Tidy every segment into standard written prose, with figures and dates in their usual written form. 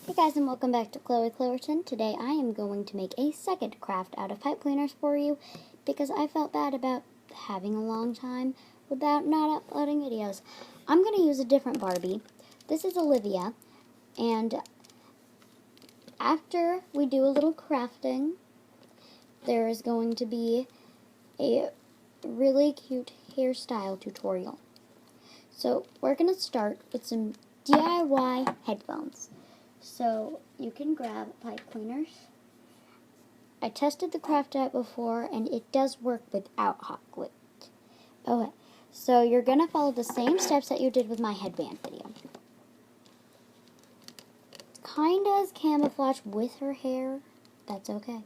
Hey guys, and welcome back to Chloe Clowerton. Today I am going to make a second craft out of pipe cleaners for you because I felt bad about having a long time without not uploading videos. I'm going to use a different Barbie. This is Olivia, and after we do a little crafting, there is going to be a really cute hairstyle tutorial. So we're going to start with some DIY headphones. So you can grab pipe cleaners. I tested the craft out before and it does work without hot glue. Okay, so you're going to follow the same steps that you did with my headband video. Kind of camouflage with her hair. That's okay.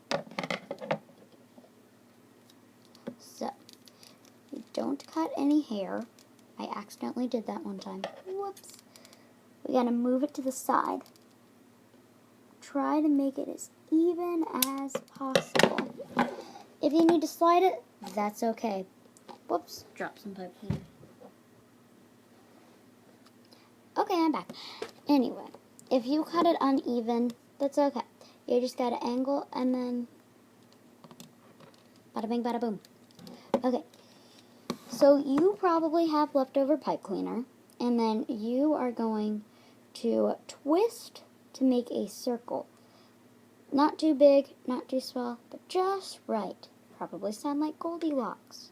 So, you don't cut any hair. I accidentally did that one time. Whoops. We got to move it to the side. Try to make it as even as possible. If you need to slide it, that's okay. Whoops, drop some pipe cleaner. Okay, I'm back. Anyway, if you cut it uneven, that's okay. You just gotta angle and then bada bing, bada boom. Okay, so you probably have leftover pipe cleaner, and then you are going to twist to make a circle. Not too big, not too small, but just right. Probably sound like Goldilocks.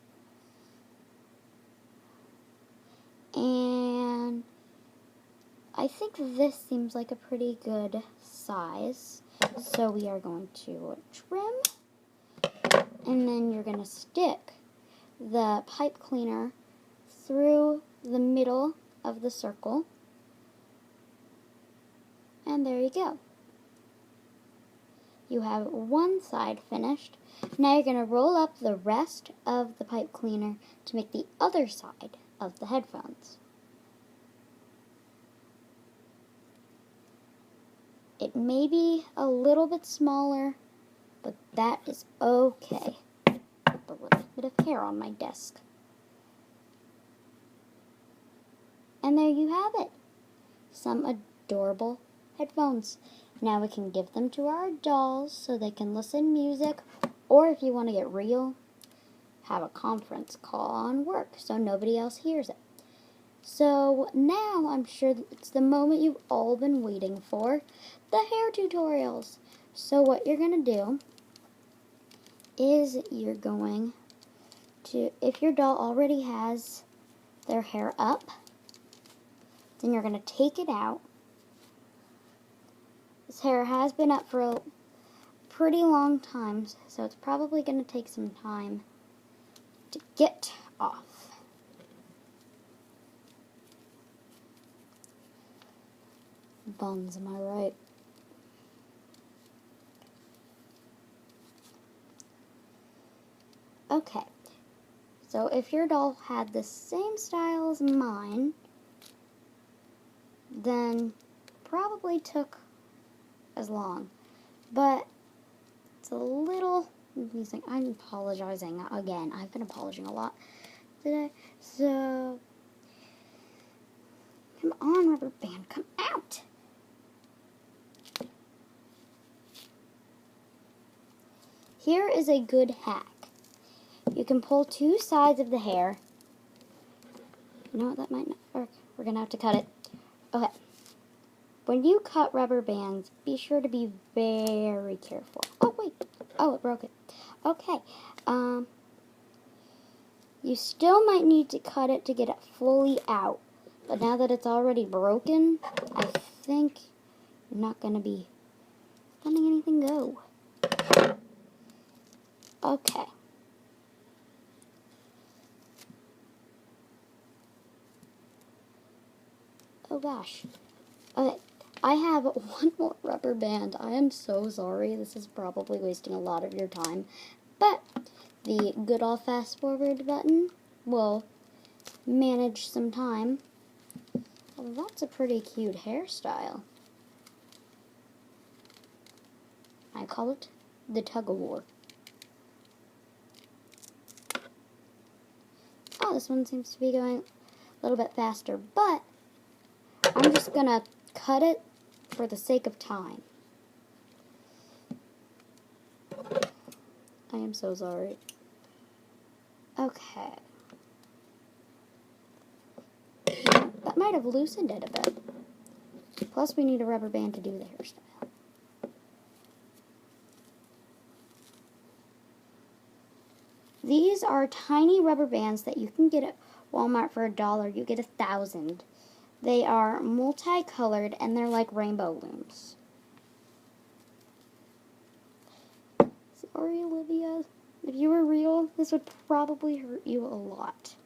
And I think this seems like a pretty good size. So we are going to trim, and then you're going to stick the pipe cleaner through the middle of the circle. And there you go. You have one side finished. Now you're going to roll up the rest of the pipe cleaner to make the other side of the headphones. It may be a little bit smaller, but that is okay. A little bit of hair on my desk. And there you have it. Some adorable headphones. Now we can give them to our dolls so they can listen music, or if you want to get real, have a conference call on work so nobody else hears it. So now I'm sure it's the moment you've all been waiting for, the hair tutorials. So what you're going to do is you're going to, if your doll already has their hair up, then you're going to take it out. This hair has been up for a pretty long time, so it's probably going to take some time to get off. Buns, am I right? Okay, so if your doll had the same style as mine, then probably took as long, but it's a little confusing. I'm apologizing again. I've been apologizing a lot today. So, come on, rubber band, come out. Here is a good hack. You can pull two sides of the hair. No, that might not work. We're gonna have to cut it. Okay. When you cut rubber bands, be sure to be very careful. Oh, wait. Oh, it broke it. Okay. You still might need to cut it to get it fully out. But now that it's already broken, I think you're not going to be letting anything go. Okay. Oh, gosh. Okay. I have one more rubber band. I am so sorry. This is probably wasting a lot of your time. But the good old fast forward button will manage some time. Well, that's a pretty cute hairstyle. I call it the tug-of-war. Oh, this one seems to be going a little bit faster, but I'm just going to cut it for the sake of time. I am so sorry. Okay. That might have loosened it a bit. Plus, we need a rubber band to do the hairstyle. These are tiny rubber bands that you can get at Walmart for $1. You get 1,000. They are multicolored and they're like rainbow looms. Sorry, Olivia. If you were real, this would probably hurt you a lot.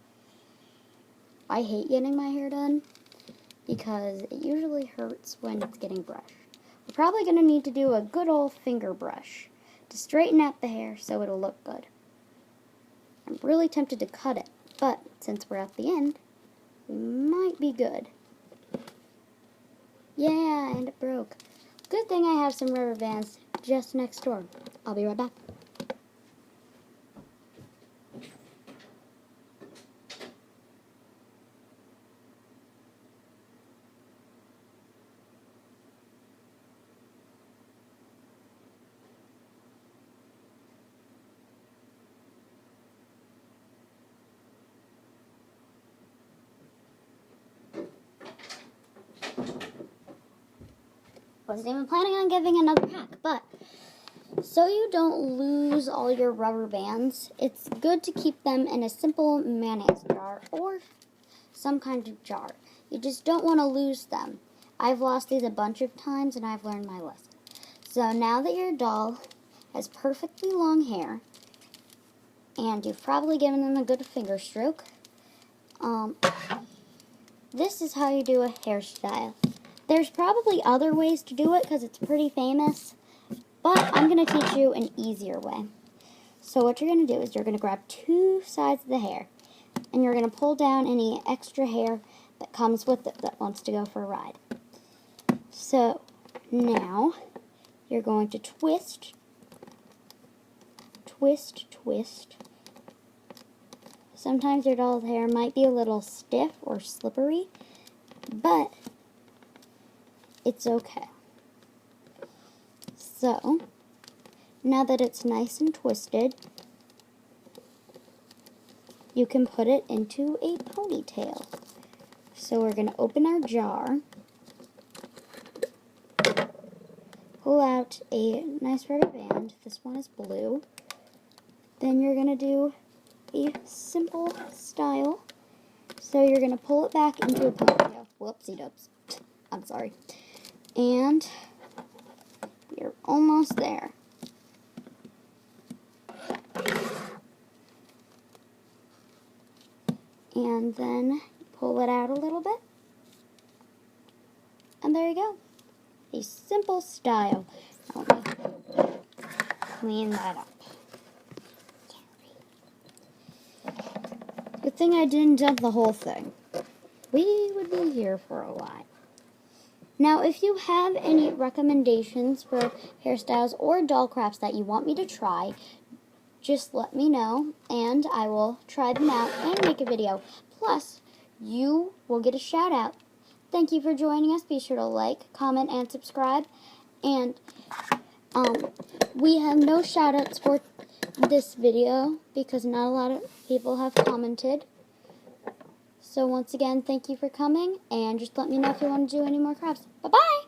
I hate getting my hair done because it usually hurts when it's getting brushed. We're probably going to need to do a good old finger brush to straighten out the hair so it'll look good. I'm really tempted to cut it, but since we're at the end, we might be good. Yeah, and it broke. Good thing I have some rubber bands just next door. I'll be right back. Wasn't even planning on giving another pack, but so you don't lose all your rubber bands, it's good to keep them in a simple mayonnaise jar or some kind of jar. You just don't want to lose them. I've lost these a bunch of times and I've learned my lesson. So now that your doll has perfectly long hair and you've probably given them a good finger stroke, this is how you do a hairstyle. There's probably other ways to do it because it's pretty famous, but I'm going to teach you an easier way. So what you're going to do is you're going to grab two sides of the hair, and you're going to pull down any extra hair that comes with it that wants to go for a ride. So now you're going to twist, twist, twist. Sometimes your doll's hair might be a little stiff or slippery, but it's okay. So, now that it's nice and twisted, you can put it into a ponytail. So we're going to open our jar, pull out a nice rubber band. This one is blue. Then you're going to do a simple style. So you're going to pull it back into a ponytail. Whoopsie-doops. I'm sorry. And you're almost there. And then pull it out a little bit. And there you go. A simple style. Now let me clean that up. Sorry. Good thing I didn't dump the whole thing. We would be here for a while. Now, if you have any recommendations for hairstyles or doll crafts that you want me to try, just let me know, and I will try them out and make a video. Plus, you will get a shout out. Thank you for joining us. Be sure to like, comment, and subscribe. And we have no shout outs for this video because not a lot of people have commented. So once again, thank you for coming, and just let me know if you want to do any more crafts. Bye-bye!